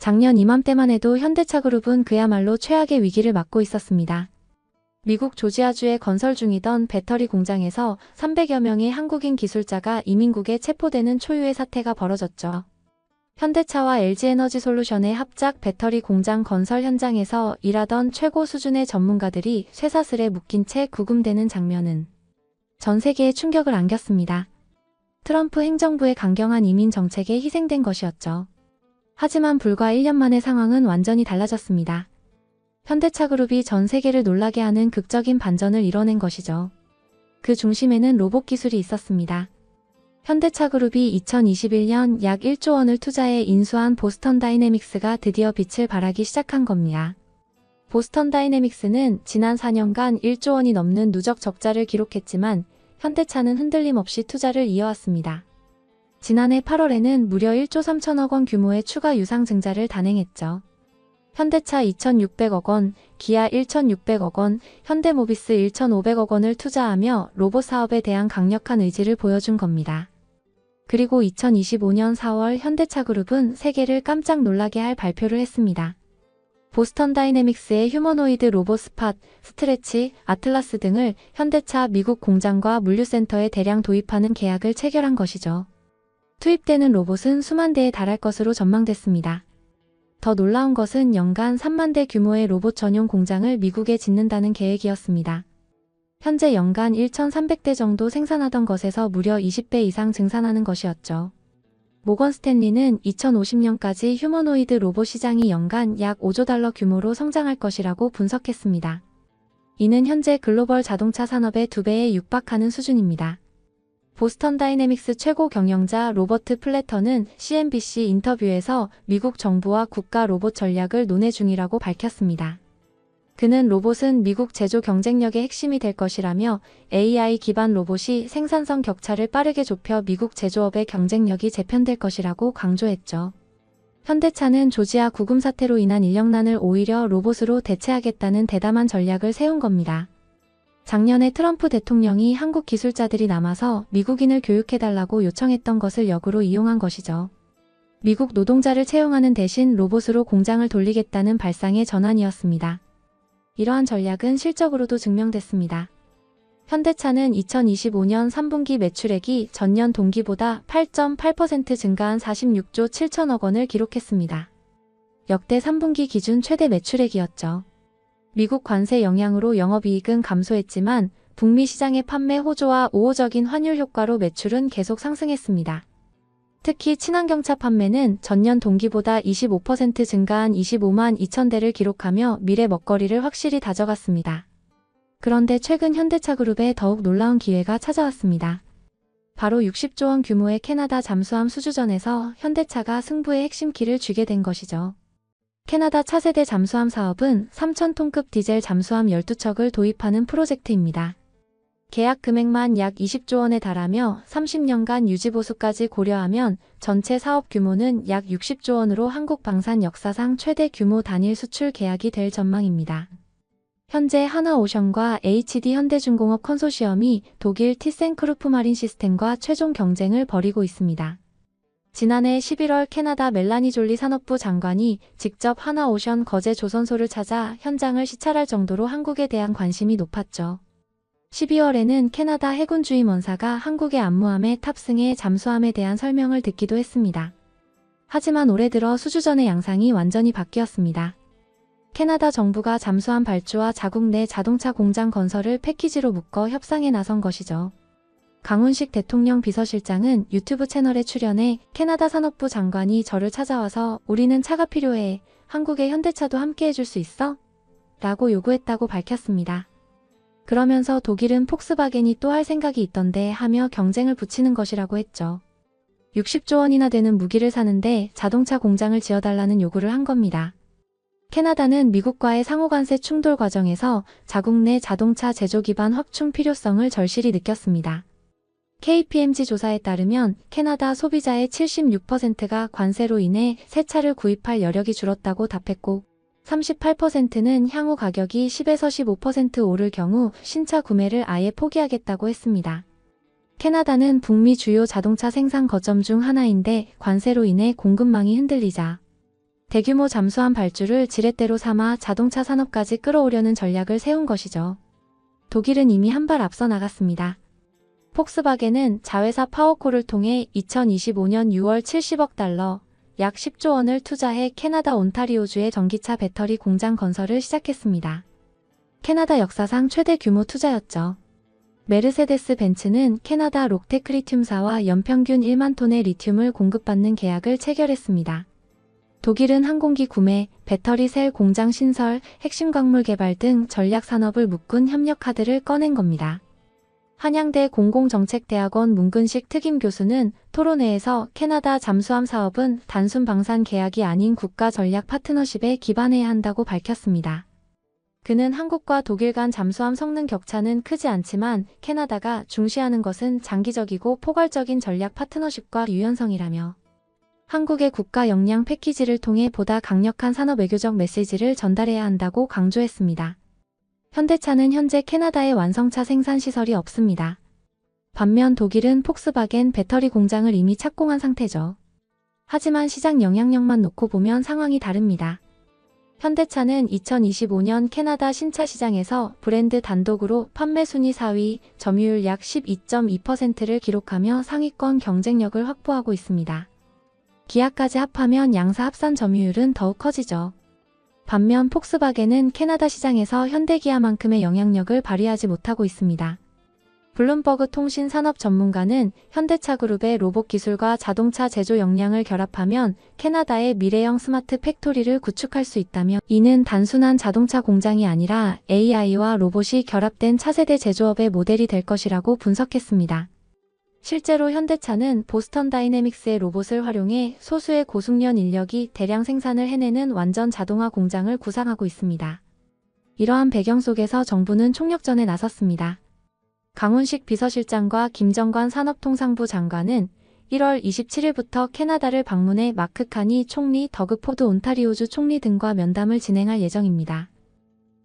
작년 이맘때만 해도 현대차그룹은 그야말로 최악의 위기를 맞고 있었습니다. 미국 조지아주에 건설 중이던 배터리 공장에서 300여 명의 한국인 기술자가 이민국에 체포되는 초유의 사태가 벌어졌죠. 현대차와 LG에너지솔루션의 합작 배터리 공장 건설 현장에서 일하던 최고 수준의 전문가들이 쇠사슬에 묶인 채 구금되는 장면은 전 세계에 충격을 안겼습니다. 트럼프 행정부의 강경한 이민 정책에 희생된 것이었죠. 하지만 불과 1년 만에 상황은 완전히 달라졌습니다. 현대차그룹이 전 세계를 놀라게 하는 극적인 반전을 이뤄낸 것이죠. 그 중심에는 로봇 기술이 있었습니다. 현대차그룹이 2021년 약 1조 원을 투자해 인수한 보스턴 다이내믹스가 드디어 빛을 발하기 시작한 겁니다. 보스턴 다이내믹스는 지난 4년간 1조 원이 넘는 누적 적자를 기록했지만 현대차는 흔들림 없이 투자를 이어왔습니다. 지난해 8월에는 무려 1조 3천억 원 규모의 추가 유상 증자를 단행했죠. 현대차 2,600억 원, 기아 1,600억 원, 현대모비스 1,500억 원을 투자하며 로봇 사업에 대한 강력한 의지를 보여준 겁니다. 그리고 2025년 4월 현대차그룹은 세계를 깜짝 놀라게 할 발표를 했습니다. 보스턴 다이내믹스의 휴머노이드 로봇 스팟, 스트레치, 아틀라스 등을 현대차 미국 공장과 물류센터에 대량 도입하는 계약을 체결한 것이죠. 투입되는 로봇은 수만 대에 달할 것으로 전망됐습니다. 더 놀라운 것은 연간 3만 대 규모의 로봇 전용 공장을 미국에 짓는다는 계획이었습니다. 현재 연간 1,300대 정도 생산하던 것에서 무려 20배 이상 증산하는 것이었죠. 모건 스탠리는 2050년까지 휴머노이드 로봇 시장이 연간 약 5조 달러 규모로 성장할 것이라고 분석했습니다. 이는 현재 글로벌 자동차 산업의 2배에 육박하는 수준입니다. 보스턴 다이내믹스 최고 경영자 로버트 플래터는 CNBC 인터뷰에서 미국 정부와 국가 로봇 전략을 논의 중이라고 밝혔습니다. 그는 로봇은 미국 제조 경쟁력의 핵심이 될 것이라며 AI 기반 로봇이 생산성 격차를 빠르게 좁혀 미국 제조업의 경쟁력이 재편될 것이라고 강조했죠. 현대차는 조지아 구금 사태로 인한 인력난을 오히려 로봇으로 대체하겠다는 대담한 전략을 세운 겁니다. 작년에 트럼프 대통령이 한국 기술자들이 남아서 미국인을 교육해달라고 요청했던 것을 역으로 이용한 것이죠. 미국 노동자를 채용하는 대신 로봇으로 공장을 돌리겠다는 발상의 전환이었습니다. 이러한 전략은 실적으로도 증명됐습니다. 현대차는 2025년 3분기 매출액이 전년 동기보다 8.8% 증가한 46조 7천억 원을 기록했습니다. 역대 3분기 기준 최대 매출액이었죠. 미국 관세 영향으로 영업이익은 감소했지만 북미 시장의 판매 호조와 우호적인 환율 효과로 매출은 계속 상승했습니다. 특히 친환경차 판매는 전년 동기보다 25% 증가한 25만 2천 대를 기록하며 미래 먹거리를 확실히 다져갔습니다. 그런데 최근 현대차그룹에 더욱 놀라운 기회가 찾아왔습니다. 바로 60조 원 규모의 캐나다 잠수함 수주전에서 현대차가 승부의 핵심 키를 쥐게 된 것이죠. 캐나다 차세대 잠수함 사업은 3,000톤급 디젤 잠수함 12척을 도입하는 프로젝트입니다. 계약 금액만 약 20조 원에 달하며 30년간 유지보수까지 고려하면 전체 사업 규모는 약 60조 원으로 한국 방산 역사상 최대 규모 단일 수출 계약이 될 전망입니다. 현재 하나오션과 HD 현대중공업 컨소시엄이 독일 티센크루프 마린 시스템과 최종 경쟁을 벌이고 있습니다. 지난해 11월 캐나다 멜라니 졸리 산업부 장관이 직접 하나오션 거제 조선소를 찾아 현장을 시찰할 정도로 한국에 대한 관심이 높았죠. 12월에는 캐나다 해군 주임원사가 한국의 암무함에 탑승해 잠수함에 대한 설명을 듣기도 했습니다. 하지만 올해 들어 수주전의 양상이 완전히 바뀌었습니다. 캐나다 정부가 잠수함 발주와 자국 내 자동차 공장 건설을 패키지로 묶어 협상에 나선 것이죠. 강훈식 대통령 비서실장은 유튜브 채널에 출연해 캐나다 산업부 장관이 저를 찾아와서 우리는 차가 필요해. 한국의 현대차도 함께 해줄 수 있어? 라고 요구했다고 밝혔습니다. 그러면서 독일은 폭스바겐이 또 할 생각이 있던데 하며 경쟁을 붙이는 것이라고 했죠. 60조 원이나 되는 무기를 사는데 자동차 공장을 지어달라는 요구를 한 겁니다. 캐나다는 미국과의 상호관세 충돌 과정에서 자국 내 자동차 제조 기반 확충 필요성을 절실히 느꼈습니다. KPMG 조사에 따르면 캐나다 소비자의 76%가 관세로 인해 새 차를 구입할 여력이 줄었다고 답했고 38%는 향후 가격이 10에서 15% 오를 경우 신차 구매를 아예 포기하겠다고 했습니다. 캐나다는 북미 주요 자동차 생산 거점 중 하나인데 관세로 인해 공급망이 흔들리자 대규모 잠수함 발주를 지렛대로 삼아 자동차 산업까지 끌어오려는 전략을 세운 것이죠. 독일은 이미 한 발 앞서 나갔습니다. 폭스바겐은 자회사 파워콜을 통해 2025년 6월 70억 달러, 약 10조 원을 투자해 캐나다 온타리오주의 전기차 배터리 공장 건설을 시작했습니다. 캐나다 역사상 최대 규모 투자였죠. 메르세데스 벤츠는 캐나다 록테크리튬사와 연평균 1만 톤의 리튬을 공급받는 계약을 체결했습니다. 독일은 항공기 구매, 배터리 셀 공장 신설, 핵심 광물 개발 등 전략 산업을 묶은 협력 카드를 꺼낸 겁니다. 한양대 공공정책대학원 문근식 특임 교수는 토론회에서 캐나다 잠수함 사업은 단순 방산 계약이 아닌 국가 전략 파트너십에 기반해야 한다고 밝혔습니다. 그는 한국과 독일 간 잠수함 성능 격차는 크지 않지만 캐나다가 중시하는 것은 장기적이고 포괄적인 전략 파트너십과 유연성이라며 한국의 국가 역량 패키지를 통해 보다 강력한 산업 외교적 메시지를 전달해야 한다고 강조했습니다. 현대차는 현재 캐나다에 완성차 생산 시설이 없습니다. 반면 독일은 폭스바겐 배터리 공장을 이미 착공한 상태죠. 하지만 시장 영향력만 놓고 보면 상황이 다릅니다. 현대차는 2025년 캐나다 신차 시장에서 브랜드 단독으로 판매 순위 4위, 점유율 약 12.2%를 기록하며 상위권 경쟁력을 확보하고 있습니다. 기아까지 합하면 양사 합산 점유율은 더욱 커지죠. 반면 폭스바겐은 캐나다 시장에서 현대기아만큼의 영향력을 발휘하지 못하고 있습니다. 블룸버그 통신 산업 전문가는 현대차 그룹의 로봇 기술과 자동차 제조 역량을 결합하면 캐나다의 미래형 스마트 팩토리를 구축할 수 있다며 이는 단순한 자동차 공장이 아니라 AI와 로봇이 결합된 차세대 제조업의 모델이 될 것이라고 분석했습니다. 실제로 현대차는 보스턴 다이내믹스의 로봇을 활용해 소수의 고숙련 인력이 대량 생산을 해내는 완전 자동화 공장을 구상하고 있습니다. 이러한 배경 속에서 정부는 총력전에 나섰습니다. 강훈식 비서실장과 김정관 산업통상부 장관은 1월 27일부터 캐나다를 방문해 마크 카니 총리, 더그 포드 온타리오주 총리 등과 면담을 진행할 예정입니다.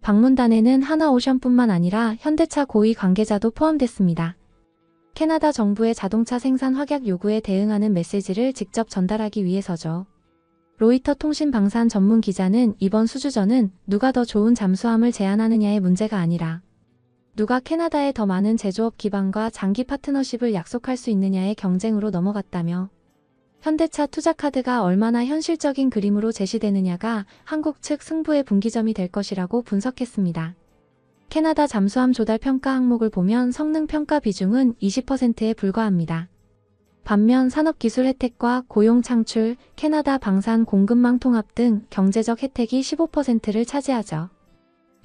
방문단에는 하나오션뿐만 아니라 현대차 고위 관계자도 포함됐습니다. 캐나다 정부의 자동차 생산 확약 요구에 대응하는 메시지를 직접 전달하기 위해서죠. 로이터 통신 방산 전문 기자는 이번 수주전은 누가 더 좋은 잠수함을 제안하느냐의 문제가 아니라 누가 캐나다에 더 많은 제조업 기반과 장기 파트너십을 약속할 수 있느냐의 경쟁으로 넘어갔다며 현대차 투자 카드가 얼마나 현실적인 그림으로 제시되느냐가 한국 측 승부의 분기점이 될 것이라고 분석했습니다. 캐나다 잠수함 조달 평가 항목을 보면 성능 평가 비중은 20%에 불과합니다. 반면 산업기술 혜택과 고용 창출, 캐나다 방산 공급망 통합 등 경제적 혜택이 15%를 차지하죠.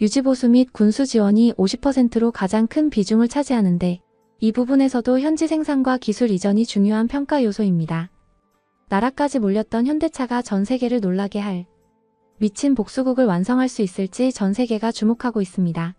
유지보수 및 군수 지원이 50%로 가장 큰 비중을 차지하는데 이 부분에서도 현지 생산과 기술 이전이 중요한 평가 요소입니다. 나라까지 몰렸던 현대차가 전 세계를 놀라게 할 미친 복수국을 완성할 수 있을지 전 세계가 주목하고 있습니다.